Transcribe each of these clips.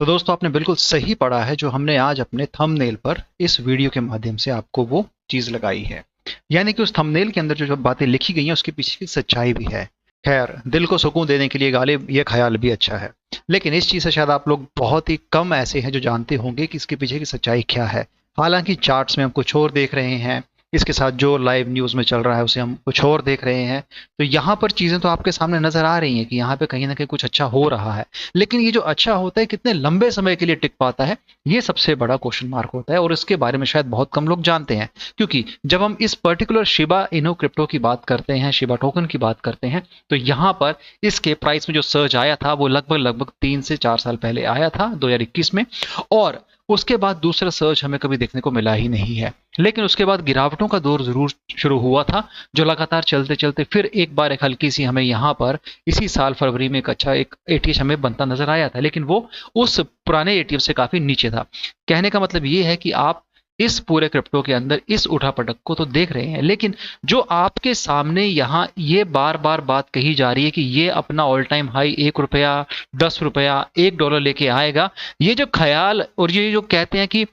तो दोस्तों आपने बिल्कुल सही पढ़ा है। जो हमने आज अपने थंबनेल पर इस वीडियो के माध्यम से आपको वो चीज लगाई है, यानी कि उस थंबनेल के अंदर जो जो बातें लिखी गई हैं उसके पीछे की सच्चाई भी है। खैर, दिल को सुकून देने के लिए गालिब ये ख्याल भी अच्छा है, लेकिन इस चीज से शायद आप लोग बहुत ही कम ऐसे हैं जो जानते होंगे कि इसके पीछे की सच्चाई क्या है। हालांकि चार्ट्स में हम कुछ और देख रहे हैं, इसके साथ जो लाइव न्यूज में चल रहा है उसे हम कुछ और देख रहे हैं। तो यहाँ पर चीजें तो आपके सामने नजर आ रही हैं कि यहाँ पे कहीं ना कहीं कुछ अच्छा हो रहा है, लेकिन ये जो अच्छा होता है कितने लंबे समय के लिए टिक पाता है, ये सबसे बड़ा क्वेश्चन मार्क होता है। और इसके बारे में शायद बहुत कम लोग जानते हैं, क्योंकि जब हम इस पर्टिकुलर शिबा इनो क्रिप्टो की बात करते हैं, शिबा टोकन की बात करते हैं, तो यहाँ पर इसके प्राइस में जो सर्ज आया था वो लगभग लगभग 3 से 4 साल पहले आया था 2021 में। और उसके बाद दूसरा सर्च हमें कभी देखने को मिला ही नहीं है। लेकिन उसके बाद गिरावटों का दौर जरूर शुरू हुआ था, जो लगातार चलते चलते फिर एक बार एक हल्की सी हमें यहाँ पर इसी साल फरवरी में एक अच्छा एक एटीएस हमें बनता नजर आया था, लेकिन वो उस पुराने एटीएम से काफी नीचे था। कहने का मतलब ये है कि आप इस पूरे क्रिप्टो के अंदर इस उठापटक को तो देख रहे हैं, लेकिन जो आपके सामने यहाँ ये बार बार बात कही जा रही है कि ये अपना ऑल टाइम हाई 1 रुपया, 10 रुपया, $1 लेके आएगा, ये जो ख्याल और ये जो कहते हैं कि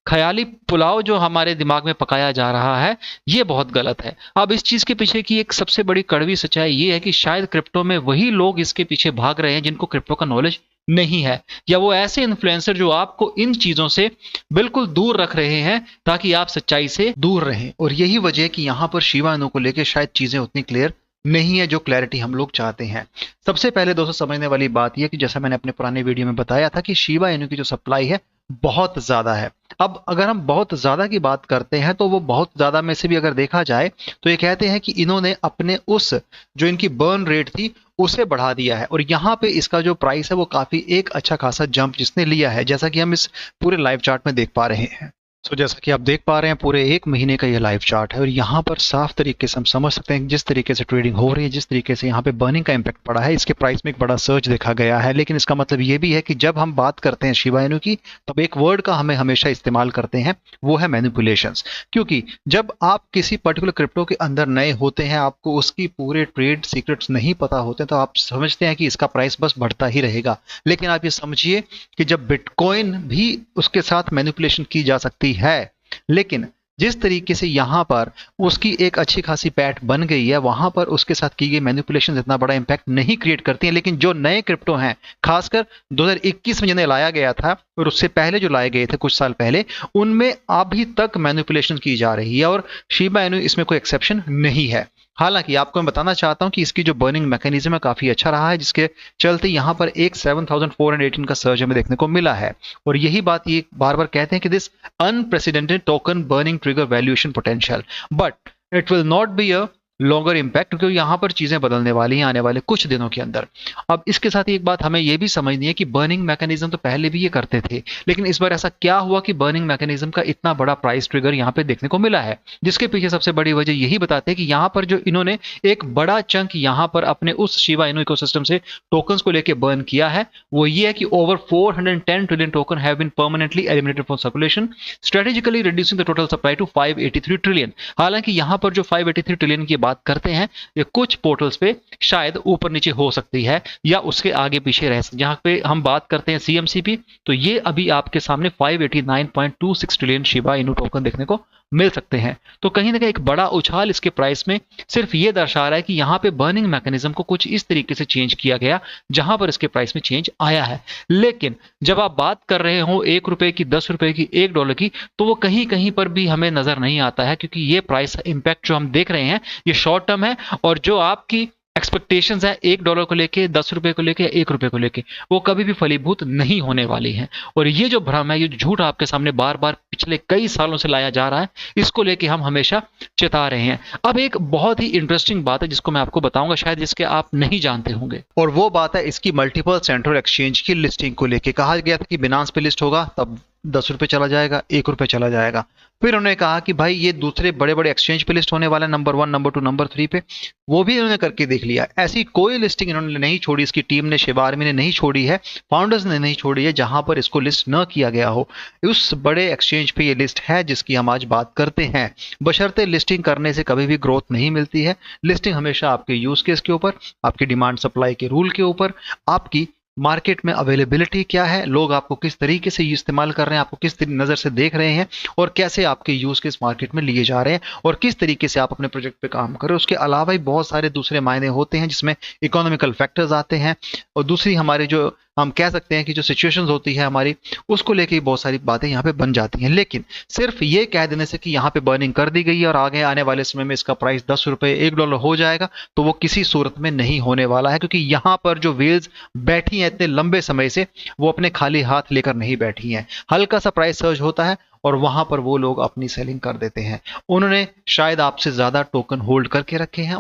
ख्याली पुलाव जो हमारे दिमाग में पकाया जा रहा है, ये बहुत गलत है। अब इस चीज के पीछे की एक सबसे बड़ी कड़वी सच्चाई ये है कि शायद क्रिप्टो में वही लोग इसके पीछे भाग रहे हैं जिनको क्रिप्टो का नॉलेज नहीं है, या वो ऐसे इन्फ्लुएंसर जो आपको इन चीजों से बिल्कुल दूर रख रहे हैं ताकि आप सच्चाई से दूर रहें। और यही वजह है कि यहाँ पर शिबा इनु को लेकर शायद चीजें उतनी क्लियर नहीं है जो क्लैरिटी हम लोग चाहते हैं। सबसे पहले दोस्तों समझने वाली बात यह कि जैसा मैंने अपने पुराने वीडियो में बताया था कि शिबा इनु की जो सप्लाई है बहुत ज्यादा है। अब अगर हम बहुत ज्यादा की बात करते हैं तो वो बहुत ज्यादा में से भी अगर देखा जाए तो ये कहते हैं कि इन्होंने अपने उस जो इनकी बर्न रेट थी उसे बढ़ा दिया है, और यहाँ पे इसका जो प्राइस है वो काफी एक अच्छा खासा जंप जिसने लिया है, जैसा कि हम इस पूरे लाइव चार्ट में देख पा रहे हैं। जैसा कि आप देख पा रहे हैं पूरे एक महीने का ये लाइव चार्ट है, और यहाँ पर साफ तरीके से हम समझ सकते हैं जिस तरीके से ट्रेडिंग हो रही है, जिस तरीके से यहाँ पे बर्निंग का इम्पैक्ट पड़ा है, इसके प्राइस में एक बड़ा सर्च देखा गया है। लेकिन इसका मतलब ये भी है कि जब हम बात करते हैं शिबा इनु की, तब एक वर्ड का हमें हमेशा इस्तेमाल करते हैं, वो है मैनिपुलेशंस। क्योंकि जब आप किसी पर्टिकुलर क्रिप्टो के अंदर नए होते हैं, आपको उसकी पूरे ट्रेड सीक्रेट्स नहीं पता होते, तो आप समझते हैं कि इसका प्राइस बस बढ़ता ही रहेगा। लेकिन आप ये समझिए कि जब बिटकॉइन भी उसके साथ मैनिपुलेशन की जा सकती है, लेकिन जिस तरीके से यहां पर उसकी एक अच्छी खासी पैट बन गई है, वहां पर उसके साथ की गई मैनिपुलेशन इतना बड़ा इंपैक्ट नहीं क्रिएट करती हैं। लेकिन जो नए क्रिप्टो हैं, खासकर 2021 में जिन्हें लाया गया था और उससे पहले जो लाए गए थे कुछ साल पहले, उनमें अभी तक मैनिपुलेशन की जा रही है, और शिबा इनु इसमें कोई एक्सेप्शन नहीं है। हालांकि आपको मैं बताना चाहता हूं कि इसकी जो बर्निंग मैकेनिज्म है काफी अच्छा रहा है, जिसके चलते यहां पर एक 7418 का सर्ज हमें देखने को मिला है। और यही बात ये बार बार कहते हैं कि this unprecedented token burning trigger valuation potential, but it will not be a longer impact, क्योंकि यहां पर चीजें बदलने वाली हैं आने वाले कुछ दिनों के अंदर। अब इसके साथ एक बात हमें यह भी समझनी है कि बर्निंग मैकेनिज्म तो पहले भी ये करते थे, लेकिन इस बार ऐसा क्या हुआ कि बर्निंग मैकेनिज्म का इतना बड़ा प्राइस ट्रिगर यहां पे देखने को मिला है, जिसके पीछे सबसे बड़ी वजह यही बताते हैं कि यहां पर जो इन्होंने एक बड़ा चंक यहां पर अपने उस शिबा इनु इकोसिस्टम से टोकन्स को लेकर बर्न किया है, वो ये है कि over 410 trillion token have been permanently eliminated from circulation, strategically reducing the total supply to 583 trillion. हालांकि यहां पर जो 583 ट्रिलियन की बात करते हैं, ये कुछ पोर्टल्स पे शायद ऊपर नीचे हो सकती है या उसके आगे पीछे रह सकती है। जहां पे हम बात करते हैं सीएमसीपी, तो ये अभी आपके सामने 589.26 ट्रिलियन शिबा इनु टोकन देखने को मिल सकते हैं। तो कहीं ना कहीं एक बड़ा उछाल इसके प्राइस में सिर्फ ये दर्शा रहा है कि यहां पे बर्निंग मैकेनिज्म को कुछ इस तरीके से चेंज किया गया जहां पर इसके प्राइस में चेंज आया है। लेकिन जब आप बात कर रहे हो 1 रुपए की, 10 रुपए की, $1 की, तो वो कहीं कहीं पर भी हमें नजर नहीं आता है, क्योंकि ये प्राइस इंपैक्ट जो हम देख रहे हैं ये शॉर्ट टर्म है, और जो आपकी एक्सपेक्टेशंस है $1 को लेके, 10 रुपए को लेके, 1 रुपए को लेके, वो कभी भी फलीभूत नहीं होने वाली है। और ये जो भ्रम है, ये जो झूठ आपके सामने बार बार पिछले कई सालों से लाया जा रहा है, इसको लेके हम हमेशा चेता रहे हैं। अब एक बहुत ही इंटरेस्टिंग बात है जिसको मैं आपको बताऊंगा, शायद जिसके आप नहीं जानते होंगे, और वो बात है इसकी मल्टीपल सेंट्रल एक्सचेंज की लिस्टिंग को लेके। कहा गया था कि बिनांस पे लिस्ट होगा तब 10 रुपए चला जाएगा, 1 रुपए चला जाएगा। फिर उन्होंने कहा कि भाई ये दूसरे बड़े बड़े एक्सचेंज पे लिस्ट होने वाला है, नंबर 1, नंबर 2, नंबर 3 पे, वो भी इन्होंने करके देख लिया। ऐसी कोई लिस्टिंग इन्होंने नहीं छोड़ी, इसकी टीम ने, शिबा आर्मी ने नहीं छोड़ी है, फाउंडर्स ने नहीं छोड़ी है, जहां पर इसको लिस्ट न किया गया हो। उस बड़े एक्सचेंज पे ये लिस्ट है जिसकी हम आज बात करते हैं। बशर्ते लिस्टिंग करने से कभी भी ग्रोथ नहीं मिलती है। लिस्टिंग हमेशा आपके यूज केस के ऊपर, आपकी डिमांड सप्लाई के रूल के ऊपर, आपकी मार्केट में अवेलेबिलिटी क्या है, लोग आपको किस तरीके से इस्तेमाल कर रहे हैं, आपको किस नज़र से देख रहे हैं, और कैसे आपके यूज केस मार्केट में लिए जा रहे हैं, और किस तरीके से आप अपने प्रोजेक्ट पे काम कर रहे हो। उसके अलावा भी बहुत सारे दूसरे मायने होते हैं जिसमें इकोनॉमिकल फैक्टर्स आते हैं, और दूसरी हमारी जो हम कह सकते हैं कि जो सिचुएशंस होती है हमारी, उसको लेके बहुत सारी बातें यहाँ पे बन जाती हैं। लेकिन सिर्फ ये कह देने से कि यहाँ पे बर्निंग कर दी गई है और आगे आने वाले समय में इसका प्राइस 10 रुपए $1 हो जाएगा, तो वो किसी सूरत में नहीं होने वाला है, क्योंकि यहाँ पर जो वेल्स बैठी हैं इतने लंबे समय से, वो अपने खाली हाथ लेकर नहीं बैठी हैं। हल्का सा प्राइस सर्ज होता है और वहां पर वो लोग अपनी सेलिंग कर देते हैं। उन्होंने शायद आपसे ज्यादा टोकन होल्ड करके रखे हैं,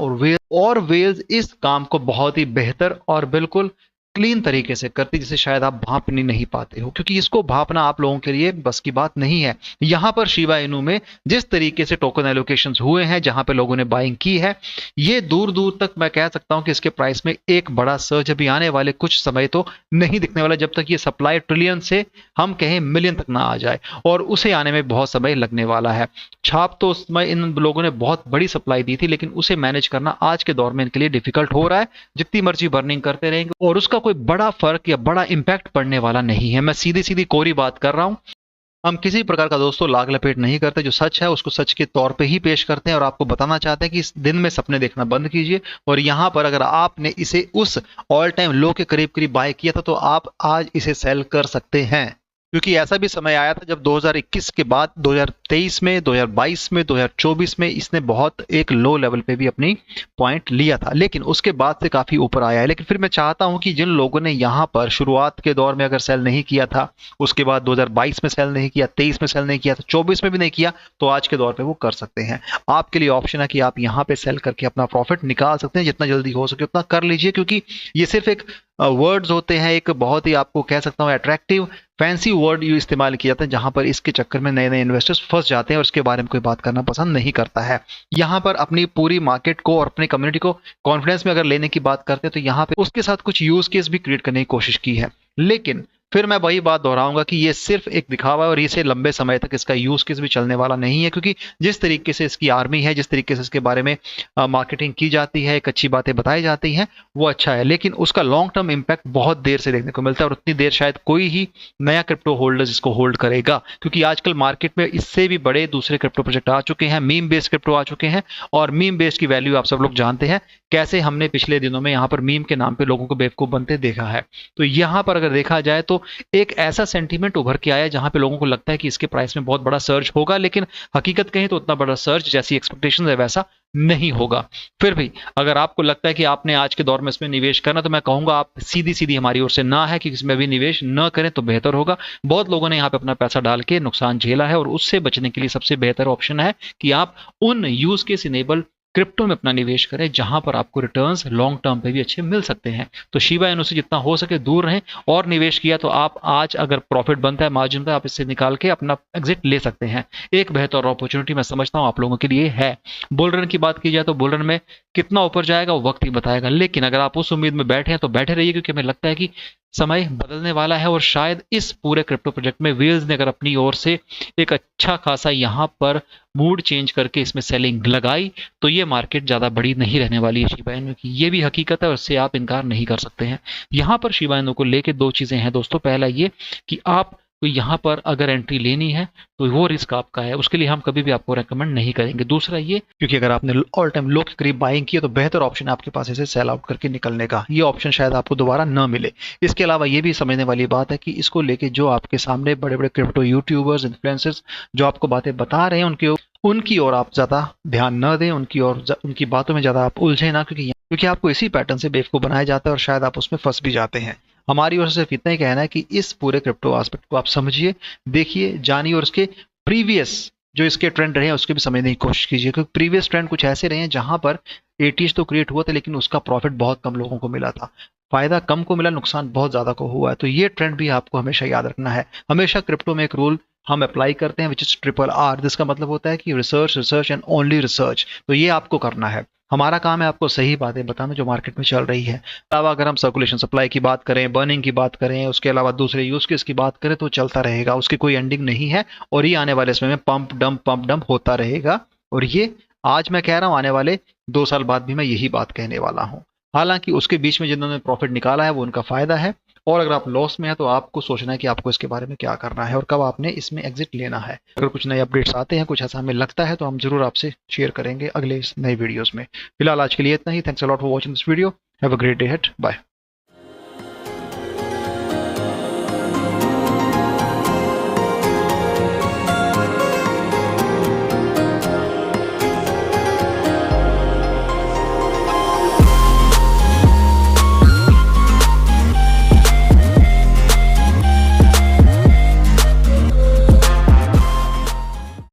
और वेल्स इस काम को बहुत ही बेहतर और बिल्कुल क्लीन तरीके से करती, जिसे शायद आप भाप नहीं पाते हो, क्योंकि इसको भापना आप लोगों के लिए बस की बात नहीं है। यहां पर शिबा इनू में जिस तरीके से टोकन एलोकेशंस हुए हैं, जहां पे लोगों ने बाइंग की है, ये दूर दूर तक मैं कह सकता हूं कि इसके प्राइस में एक बड़ा सर्ज अभी आने वाले कुछ समय तो नहीं दिखने वाला, जब तक ये सप्लाई ट्रिलियन से हम कहें मिलियन तक ना आ जाए, और उसे आने में बहुत समय लगने वाला है। छाप तो उसमें इन लोगों ने बहुत बड़ी सप्लाई दी थी, लेकिन उसे मैनेज करना आज के दौर में इनके लिए डिफिकल्ट हो रहा है। जितनी मर्जी बर्निंग करते रहेंगे और उसका कोई बड़ा फर्क या बड़ा इंपैक्ट पड़ने वाला नहीं है। मैं सीधी सीधी कोरी बात कर रहा हूं। हम किसी प्रकार का दोस्तों लाग लपेट नहीं करते, जो सच है उसको सच के तौर पे ही पेश करते हैं, और आपको बताना चाहते हैं कि इस दिन में सपने देखना बंद कीजिए। और यहां पर अगर आपने इसे उस ऑल टाइम लो के करीब करीब बाय किया था, तो आप आज इसे सेल कर सकते हैं, क्योंकि ऐसा भी समय आया था जब 2021 के बाद 2023 में, 2022 में, 2024 में इसने बहुत एक लो लेवल पे भी अपनी पॉइंट लिया था, लेकिन उसके बाद से काफी ऊपर आया है। लेकिन फिर मैं चाहता हूं कि जिन लोगों ने यहां पर शुरुआत के दौर में अगर सेल नहीं किया था, उसके बाद 2022 में सेल नहीं किया, 23 में सेल नहीं किया, तो 24 में भी नहीं किया, तो आज के दौर पे वो कर सकते हैं। आपके लिए ऑप्शन है कि आप यहां पे सेल करके अपना प्रॉफिट निकाल सकते हैं। जितना जल्दी हो सके उतना कर लीजिए, क्योंकि ये सिर्फ एक वर्ड्स होते हैं, एक बहुत ही आपको कह सकता हूं अट्रैक्टिव फैंसी वर्ड यू इस्तेमाल किया जाता है, जहां पर इसके चक्कर में नए नए इन्वेस्टर्स फंस जाते हैं और इसके बारे में कोई बात करना पसंद नहीं करता है। यहां पर अपनी पूरी मार्केट को और अपनी कम्युनिटी को कॉन्फिडेंस में अगर लेने की बात करते हैं, तो यहां पे उसके साथ कुछ यूज केस भी क्रिएट करने की कोशिश की है। लेकिन फिर मैं वही बात दोहराऊंगा कि ये सिर्फ एक दिखावा है, और इसे लंबे समय तक इसका यूज केस भी चलने वाला नहीं है, क्योंकि जिस तरीके से इसकी आर्मी है, जिस तरीके से इसके बारे में मार्केटिंग की जाती है, एक अच्छी बातें बताई जाती हैं, वो अच्छा है, लेकिन उसका लॉन्ग टर्म इंपैक्ट बहुत देर से देखने को मिलता है, और उतनी देर शायद कोई ही नया क्रिप्टो होल्डर इसको होल्ड करेगा, क्योंकि आजकल मार्केट में इससे भी बड़े दूसरे क्रिप्टो प्रोजेक्ट आ चुके हैं, मीम बेस्ड क्रिप्टो आ चुके हैं, और मीम बेस्ड की वैल्यू आप सब लोग जानते हैं, कैसे हमने पिछले दिनों में यहाँ पर मीम के नाम पे लोगों को बेवकूफ बनते देखा है। तो यहाँ पर अगर देखा जाए तो एक ऐसा सेंटीमेंट उभर के आया जहां पे लोगों को लगता है कि इसके प्राइस में बहुत बड़ा सर्ज होगा, लेकिन हकीकत कहें तो उतना बड़ा सर्ज जैसी एक्सपेक्टेशन है वैसा नहीं होगा। फिर भी अगर आपको लगता है कि आपने आज के दौर में इसमें निवेश करना, तो मैं कहूंगा आप सीधी सीधी हमारी ओर से ना है कि इसमें भी निवेश न करें तो बेहतर होगा। बहुत लोगों ने यहाँ पे अपना पैसा डाल के नुकसान झेला है, और उससे बचने के लिए सबसे बेहतर ऑप्शन है कि आप उन यूज केस इनेबल क्रिप्टो में अपना निवेश करें, जहां पर आपको रिटर्न्स लॉन्ग टर्म पे भी अच्छे मिल सकते हैं। तो शिबा इनू से जितना हो सके दूर रहें, और निवेश किया तो आप आज अगर प्रॉफिट बनता है, मार्जिन बनता है, आप इससे निकाल के अपना एग्जिट ले सकते हैं। एक बेहतर अपॉर्चुनिटी मैं समझता हूं आप लोगों के लिए है। बुल रन की बात की जाए तो बुल रन में कितना ऊपर जाएगा वो वक्त ही बताएगा, लेकिन अगर आप उस उम्मीद में बैठे हैं तो बैठे रहिए, क्योंकि हमें लगता है कि समय बदलने वाला है, और शायद इस पूरे क्रिप्टो प्रोजेक्ट में व्हील्स ने अगर अपनी ओर से एक अच्छा खासा यहाँ पर मूड चेंज करके इसमें सेलिंग लगाई, तो ये मार्केट ज़्यादा बड़ी नहीं रहने वाली है शिबा इनू की। ये भी हकीकत है, और उससे आप इनकार नहीं कर सकते हैं। यहाँ पर शिबा इनू को लेके दो चीज़ें हैं दोस्तों। पहला ये कि आप तो यहाँ पर अगर एंट्री लेनी है तो वो रिस्क आपका है, उसके लिए हम कभी भी आपको रेकमेंड नहीं करेंगे। दूसरा ये, क्योंकि अगर आपने ऑल टाइम लो के करीब बाइंग की है, तो बेहतर ऑप्शन है आपके पास इसे सेल आउट करके निकलने का। ये ऑप्शन शायद आपको दोबारा न मिले। इसके अलावा ये भी समझने वाली बात है कि इसको लेके जो आपके सामने बड़े बड़े क्रिप्टो यूट्यूबर्स, इन्फ्लुएंसर्स जो आपको बातें बता रहे हैं, उनकी ओर आप ज्यादा ध्यान न दें, उनकी बातों में ज्यादा आप उलझे ना, क्योंकि आपको इसी पैटर्न से बेवकूफ बनाया जाता है, और शायद आप उसमें फंस भी जाते हैं। हमारी ओर से सिर्फ इतना ही कहना है कि इस पूरे क्रिप्टो एस्पेक्ट को आप समझिए, देखिए, जानिए, और उसके प्रीवियस जो इसके ट्रेंड रहे हैं उसके भी समझने की कोशिश कीजिए, क्योंकि प्रीवियस ट्रेंड कुछ ऐसे रहे हैं जहां पर एटीएस तो क्रिएट हुआ था, लेकिन उसका प्रॉफिट बहुत कम लोगों को मिला था, फायदा कम को मिला, नुकसान बहुत ज्यादा को हुआ है। तो ये ट्रेंड भी आपको हमेशा याद रखना है। हमेशा क्रिप्टो में एक रूल हम अप्लाई करते हैं, विच इज RRR, जिसका मतलब होता है कि research, research and only research. तो ये आपको करना है। हमारा काम है आपको सही बातें बताना जो मार्केट में चल रही है। अलावा अगर हम सर्कुलेशन सप्लाई की बात करें, बर्निंग की बात करें, उसके अलावा दूसरे यूज केस की बात करें, तो चलता रहेगा, उसकी कोई एंडिंग नहीं है, और ये आने वाले समय में पंप डंप होता रहेगा। और ये आज मैं कह रहा हूं, आने वाले 2 साल बाद भी मैं यही बात कहने वाला हूं। हालांकि उसके बीच में जिन्होंने प्रॉफिट निकाला है वो उनका फायदा है, और अगर आप लॉस में हैं तो आपको सोचना है कि आपको इसके बारे में क्या करना है और कब आपने इसमें एग्जिट लेना है। अगर कुछ नए अपडेट्स आते हैं, कुछ ऐसा हमें लगता है, तो हम जरूर आपसे शेयर करेंगे अगले इस नए वीडियोस में। फिलहाल आज के लिए इतना ही। Thanks a lot for watching this video. Have a great day ahead. Bye.